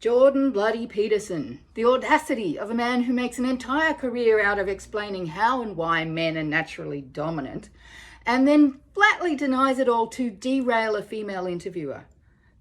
Jordan bloody Peterson, the audacity of a man who makes an entire career out of explaining how and why men are naturally dominant, and then flatly denies it all to derail a female interviewer.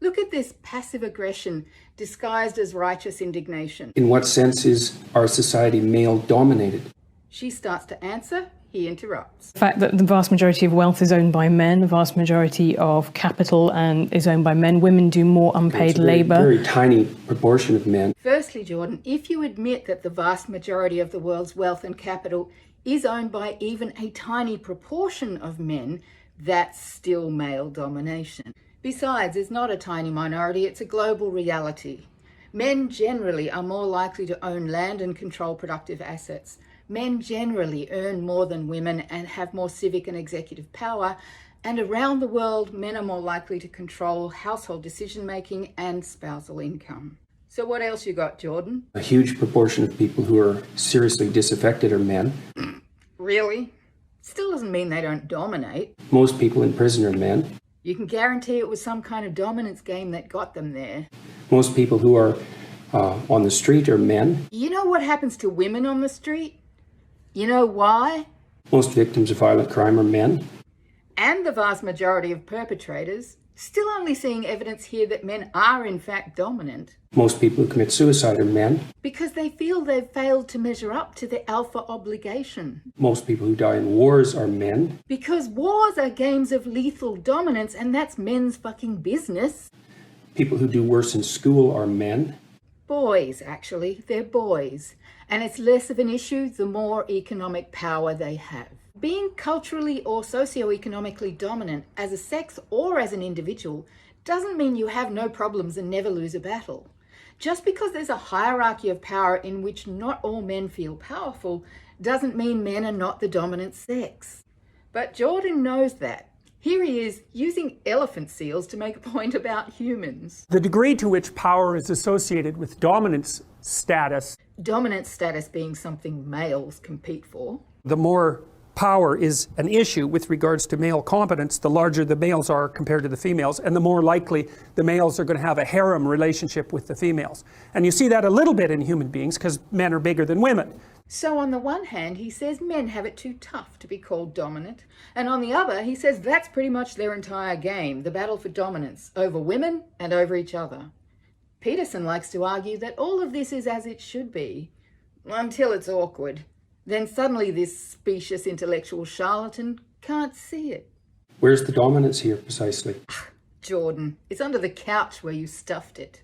Look at this passive aggression disguised as righteous indignation. In what sense is our society male-dominated? She starts to answer, he interrupts. The fact that the vast majority of wealth is owned by men, the vast majority of capital is owned by men. Women do more unpaid labour. Very tiny proportion of men. Firstly, Jordan, if you admit that the vast majority of the world's wealth and capital is owned by even a tiny proportion of men, that's still male domination. Besides, it's not a tiny minority, it's a global reality. Men generally are more likely to own land and control productive assets. Men generally earn more than women and have more civic and executive power. And around the world, men are more likely to control household decision-making and spousal income. So what else you got, Jordan? A huge proportion of people who are seriously disaffected are men. Really? Still doesn't mean they don't dominate. Most people in prison are men. You can guarantee it was some kind of dominance game that got them there. Most people who are on the street are men. You know what happens to women on the street? You know why? Most victims of violent crime are men. And the vast majority of perpetrators, still only seeing evidence here that men are in fact dominant. Most people who commit suicide are men. Because they feel they've failed to measure up to the alpha obligation. Most people who die in wars are men. Because wars are games of lethal dominance, and that's men's fucking business. People who do worse in school are men. Boys, actually. They're boys. And it's less of an issue the more economic power they have. Being culturally or socioeconomically dominant as a sex or as an individual doesn't mean you have no problems and never lose a battle. Just because there's a hierarchy of power in which not all men feel powerful doesn't mean men are not the dominant sex. But Jordan knows that. Here he is using elephant seals to make a point about humans. The degree to which power is associated with dominance status. Dominance status being something males compete for. The more power is an issue with regards to male competence, the larger the males are compared to the females, and the more likely the males are going to have a harem relationship with the females. And you see that a little bit in human beings because men are bigger than women. So on the one hand, he says men have it too tough to be called dominant. And on the other, he says that's pretty much their entire game, the battle for dominance, over women and over each other. Peterson likes to argue that all of this is as it should be, until it's awkward. Then suddenly this specious intellectual charlatan can't see it. Where's the dominance here precisely? Jordan, it's under the couch where you stuffed it.